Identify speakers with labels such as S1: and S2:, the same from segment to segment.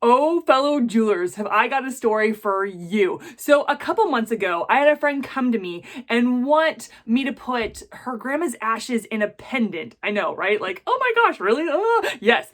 S1: Oh, fellow jewelers, have I got a story for you. So a couple months ago, I had a friend come to me and want me to put her grandma's ashes in a pendant. I know, right? Like, oh my gosh, really? Yes,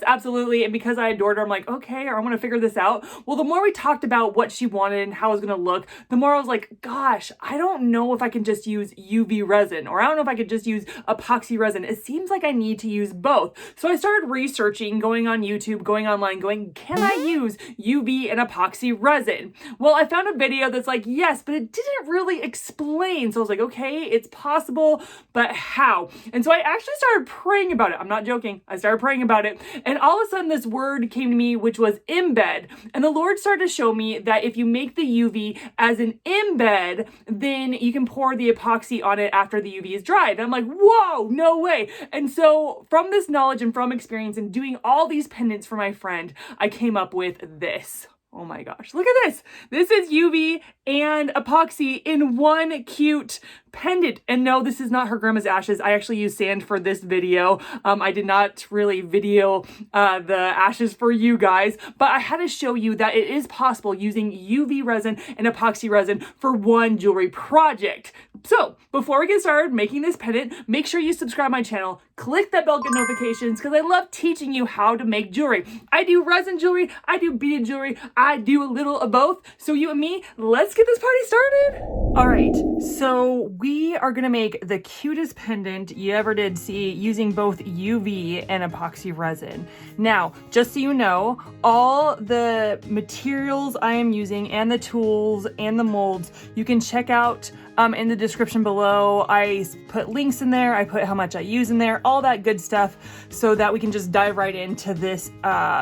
S1: absolutely. And because I adored her, I'm like, okay, I want to figure this out. Well, the more we talked about what she wanted and how it was going to look, the more I was like, gosh, I don't know if I can just use UV resin, or I don't know if I could just use epoxy resin. It seems like I need to use both. So I started researching, going on YouTube, going online, going, can I use UV and epoxy resin? Well, I found a video that's like, yes, but it didn't really explain. So I was like, okay, it's possible, but how? And so I actually started praying about it. I'm not joking. I started praying about it. And all of a sudden this word came to me, which was embed. And the Lord started to show me that if you make the UV as an embed, then you can pour the epoxy on it after the UV is dried. And I'm like, whoa, no way. And so from this knowledge and from experience and doing all these pendants for my friend, I came up with this. Oh my gosh, look at this. This is UV and epoxy in one cute pendant. And no, this is not her grandma's ashes. I actually used sand for this video. I did not really video the ashes for you guys, but I had to show you that it is possible using UV resin and epoxy resin for one jewelry project. So before we get started making this pendant, make sure you subscribe my channel, click that bell, get notifications, because I love teaching you how to make jewelry. I do resin jewelry, I do beaded jewelry, I do a little of both. So you and me, let's get this party started. All right, so we are gonna make the cutest pendant you ever did see using both UV and epoxy resin. Now, just so you know, all the materials I am using and the tools and the molds, you can check out in the description below. I put links in there, I put how much I use in there, all that good stuff, so that we can just dive right into this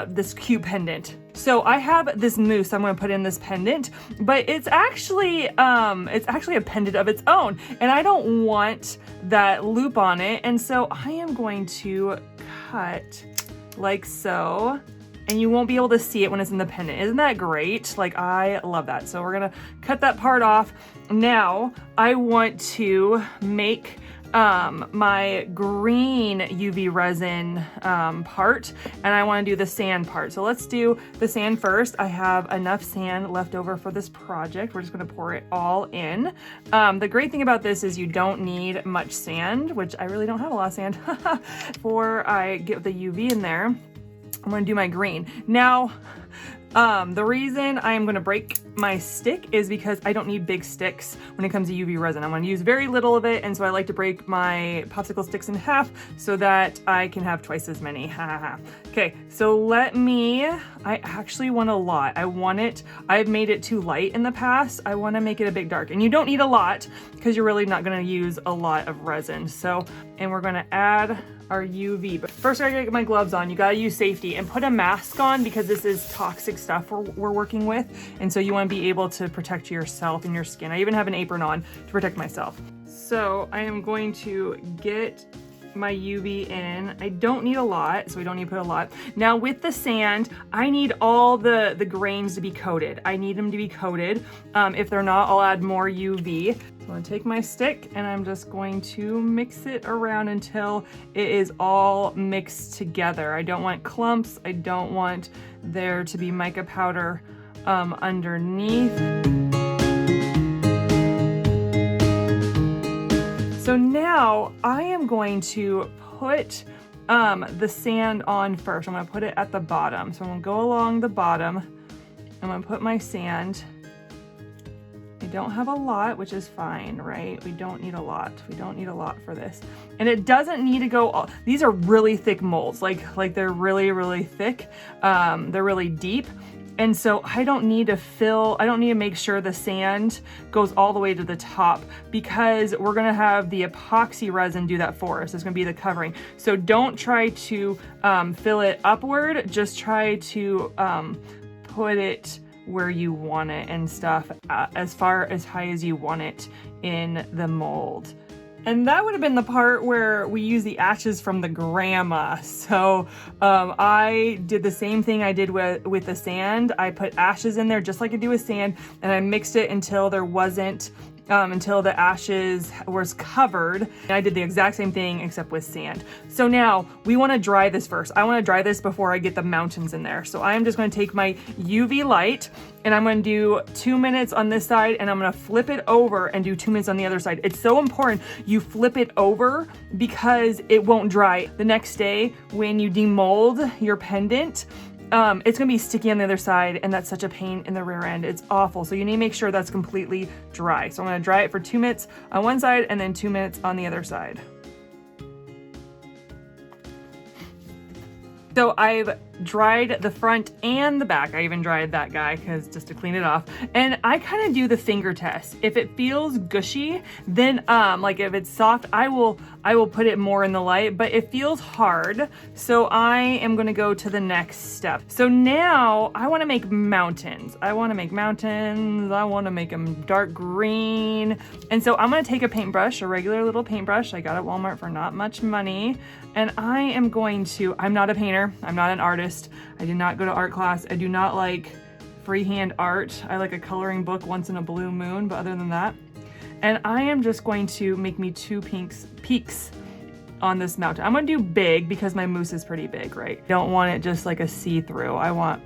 S1: this cute pendant. So I have this mousse I'm going to put in this pendant, but it's actually a pendant of its own, and I don't want that loop on it, and so I am going to cut like so. And you won't be able to see it when it's in the pendant. Isn't that great? Like, I love that. So we're gonna cut that part off. Now, I want to make my green UV resin part, and I want to do the sand part. So let's do the sand first. I have enough sand left over for this project. We're just going to pour it all in. The great thing about this is you don't need much sand, which I really don't have a lot of sand. Before I get the UV in there, I'm going to do my green. Now, the reason I am going to break my stick is because I don't need big sticks when it comes to UV resin. I'm going to use very little of it, and so I like to break my popsicle sticks in half so that I can have twice as many. Okay, so I actually want a lot. I've made it too light in the past. I want to make it a bit dark, and you don't need a lot because you're really not going to use a lot of resin. So, and we're going to add our UV, but first I gotta get my gloves on. You gotta use safety and put a mask on because this is toxic stuff we're working with, and so you want to be able to protect yourself and your skin. I even have an apron on to protect myself. So I am going to get my UV in. I don't need a lot, so we don't need to put a lot. Now with the sand, I need all the grains to be coated. I need them to be coated. If they're not, I'll add more UV. So I'm gonna take my stick and I'm just going to mix it around until it is all mixed together. I don't want clumps. I don't want there to be mica powder underneath. So now I am going to put the sand on first. I'm going to put it at the bottom. So I'm going to go along the bottom. I'm going to put my sand. I don't have a lot, which is fine, right? We don't need a lot. We don't need a lot for this. And it doesn't need to go all, these are really thick molds. Like they're really, really thick. They're really deep. And so I don't need to make sure the sand goes all the way to the top because we're gonna have the epoxy resin do that for us. It's gonna be the covering. So don't try to fill it upward, just try to put it where you want it and stuff, as far as high as you want it in the mold. And that would have been the part where we use the ashes from the grandma. So I did the same thing I did with the sand. I put ashes in there just like I do with sand, and I mixed it until there wasn't until the ashes was covered. And I did the exact same thing except with sand. So now we want to dry this first. I want to dry this before I get the mountains in there. So I'm just going to take my UV light and I'm going to do 2 minutes on this side and I'm going to flip it over and do 2 minutes on the other side. It's so important you flip it over because it won't dry. The next day when you demold your pendant, it's gonna be sticky on the other side, and that's such a pain in the rear end. It's awful. So you need to make sure that's completely dry. So I'm gonna dry it for 2 minutes on one side and then 2 minutes on the other side. So I've dried the front and the back. I even dried that guy because just to clean it off. And I kind of do the finger test. If it feels gushy, then like if it's soft, I will put it more in the light, but it feels hard. So I am going to go to the next step. So now I want to make mountains. I want to make them dark green. And so I'm going to take a paintbrush, a regular little paintbrush. I got at Walmart for not much money. And I am going to, I'm not a painter. I'm not an artist. I did not go to art class. I do not like freehand art. I like a coloring book once in a blue moon, but other than that. And I am just going to make me 2 peaks on this mountain. I'm gonna do big because my mousse is pretty big, right? Don't want it just like a see-through. I want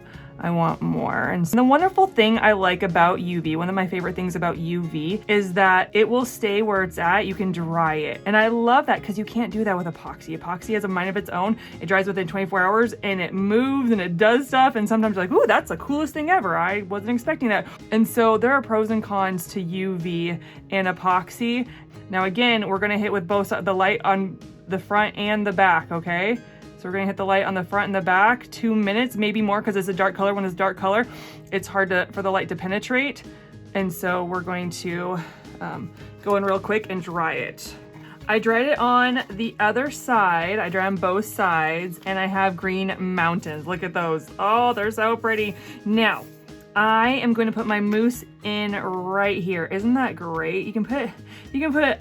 S1: more. And so the wonderful thing I like about UV, one of my favorite things about UV, is that it will stay where it's at. You can dry it. And I love that because you can't do that with epoxy. Epoxy has a mind of its own. It dries within 24 hours and it moves and it does stuff. And sometimes you're like, ooh, that's the coolest thing ever. I wasn't expecting that. And so there are pros and cons to UV and epoxy. Now again, we're gonna hit with both the light on the front and the back, okay? So we're gonna hit the light on the front and the back, 2 minutes, maybe more, because it's a dark color. When it's dark color, it's hard for the light to penetrate. And so we're going to go in real quick and dry it. I dried it on the other side. I dried on both sides and I have green mountains. Look at those. Oh, they're so pretty. Now, I am going to put my mousse in right here. Isn't that great? You can put it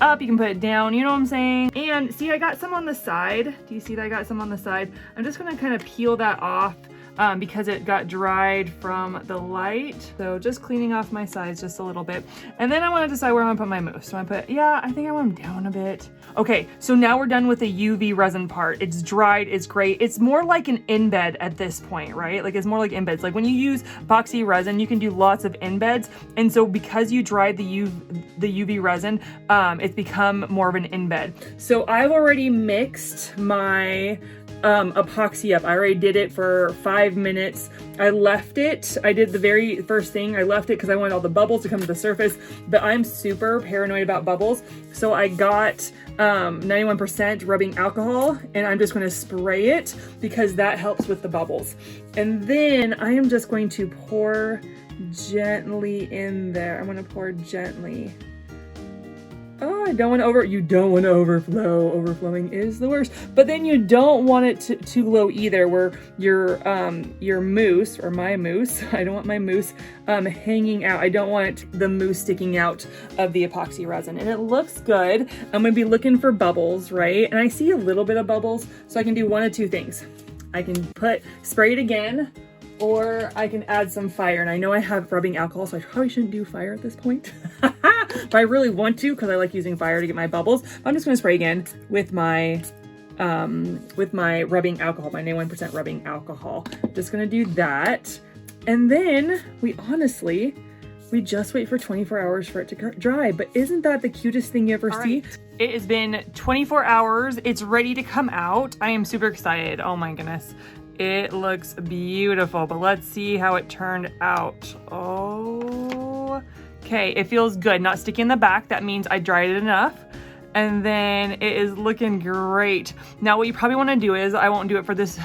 S1: up, you can put it down, you know what I'm saying? And see, I got some on the side. Do you see that I got some on the side? I'm just gonna kind of peel that off because it got dried from the light. So just cleaning off my sides just a little bit. And then I want to decide where I'm gonna put my mousse. So I put, yeah, I think I want them down a bit. Okay, so now we're done with the UV resin part. It's dried, it's great. It's more like an embed at this point, right? Like it's more like embeds. Like when you use epoxy resin, you can do lots of embeds. And so because you dried the UV resin, it's become more of an embed. So I've already mixed my epoxy up. I already did it for 5 minutes. I left it. I did the very first thing. I left it because I wanted all the bubbles to come to the surface, but I'm super paranoid about bubbles. So I got 91% rubbing alcohol and I'm just going to spray it because that helps with the bubbles. And then I am just going to pour gently in there. I'm going to pour gently. Oh, I don't want to you don't want to overflow. Overflowing is the worst. But then you don't want it too low either, where your mousse, or my mousse, I don't want my mousse hanging out. I don't want the mousse sticking out of the epoxy resin. And it looks good. I'm going to be looking for bubbles, right? And I see a little bit of bubbles, so I can do one of two things. I can spray it again, or I can add some fire. And I know I have rubbing alcohol, so I probably shouldn't do fire at this point. But I really want to because I like using fire to get my bubbles. I'm just going to spray again with my rubbing alcohol, my 91% rubbing alcohol. Just going to do that. And then we just wait for 24 hours for it to dry. But isn't that the cutest thing you ever see? It has been 24 hours. It's ready to come out. I am super excited. Oh my goodness. It looks beautiful, but let's see how it turned out. Oh, okay, it feels good. Not sticky in the back. That means I dried it enough. And then it is looking great. Now what you probably want to do is, I won't do it for this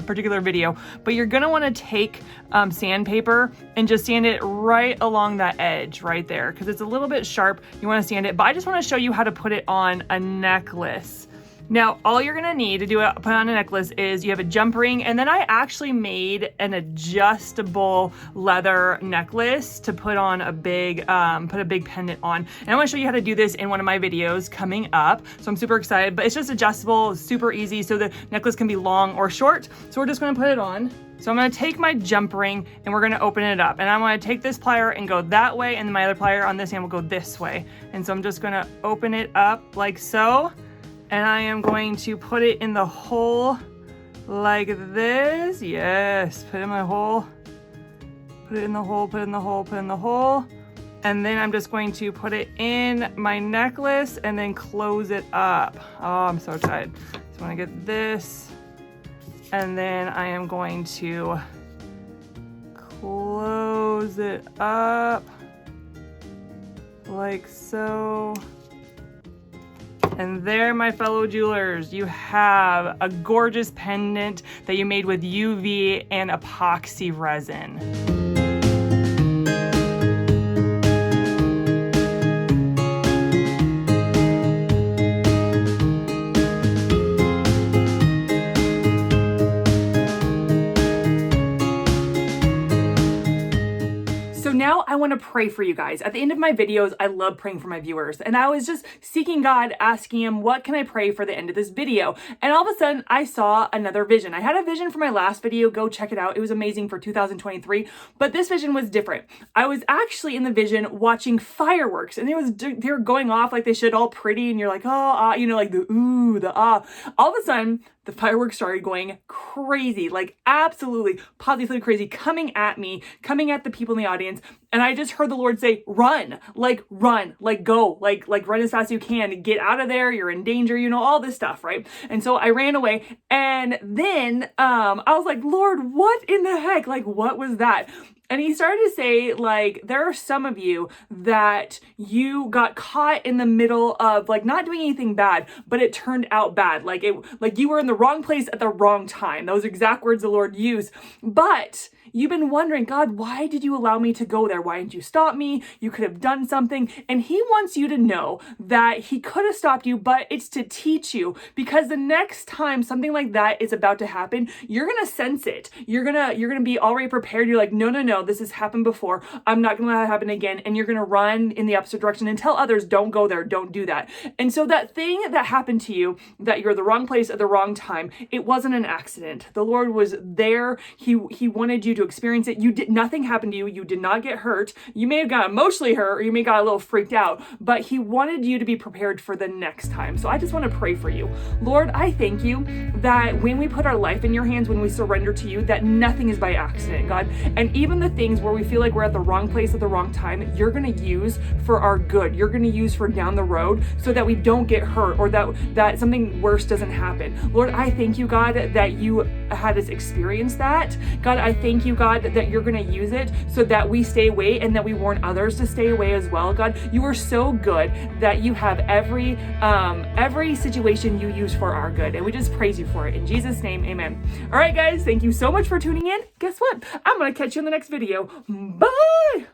S1: particular video, but you're going to want to take sandpaper and just sand it right along that edge right there because it's a little bit sharp. You want to sand it, but I just want to show you how to put it on a necklace. Now, all you're gonna need to put on a necklace is you have a jump ring, and then I actually made an adjustable leather necklace to put on a big, put a big pendant on. And I wanna show you how to do this in one of my videos coming up. So I'm super excited, but it's just adjustable, super easy, so the necklace can be long or short. So we're just gonna put it on. So I'm gonna take my jump ring and we're gonna open it up. And I'm gonna take this plier and go that way, and then my other plier on this hand will go this way. And so I'm just gonna open it up like so. And I am going to put it in the hole like this. Yes, put it in my hole. Put it in the hole, put it in the hole, put it in the hole. And then I'm just going to put it in my necklace and then close it up. Oh, I'm so excited. So I'm gonna get this. And then I am going to close it up like so. And there, my fellow jewelers, you have a gorgeous pendant that you made with UV and epoxy resin. Now I want to pray for you guys. At the end of my videos, I love praying for my viewers. And I was just seeking God, asking him, what can I pray for the end of this video? And all of a sudden I saw another vision. I had a vision for my last video. Go check it out. It was amazing for 2023. But this vision was different. I was actually in the vision watching fireworks, and they were going off like they should, all pretty. And you're like, oh, you know, like the ooh, the ah. All of a sudden, the fireworks started going crazy, like absolutely, positively crazy, coming at me, coming at the people in the audience. And I just heard the Lord say, run, like go, like run as fast as you can, get out of there. You're in danger, you know, all this stuff, right? And so I ran away. And then I was like, Lord, what in the heck? Like, what was that? And he started to say, like, there are some of you that you got caught in the middle of, like, not doing anything bad, but it turned out bad. Like you were in the wrong place at the wrong time. Those are exact words the Lord used. But you've been wondering, God, why did you allow me to go there? Why didn't you stop me? You could have done something. And he wants you to know that he could have stopped you, but it's to teach you, because the next time something like that is about to happen, you're going to sense it. You're going to be already prepared. You're like, no, this has happened before. I'm not going to let it happen again. And you're going to run in the opposite direction and tell others, don't go there. Don't do that. And so that thing that happened to you, that you're the wrong place at the wrong time, it wasn't an accident. The Lord was there. He wanted you to experience it. Nothing happened to you. You did not get hurt. You may have got emotionally hurt, or you may have got a little freaked out, but he wanted you to be prepared for the next time. So I just want to pray for you. Lord, I thank you that when we put our life in your hands, when we surrender to you, that nothing is by accident, God. And even the things where we feel like we're at the wrong place at the wrong time, you're going to use for our good. You're going to use for down the road so that we don't get hurt, or that something worse doesn't happen. Lord, I thank you, God, that you had us experience that. God, I thank you, God, that you're going to use it so that we stay away and that we warn others to stay away as well. God, you are so good that you have every situation you use for our good. And we just praise you for it. In Jesus' name, amen. All right, guys, thank you so much for tuning in. Guess what? I'm going to catch you in the next video. Bye!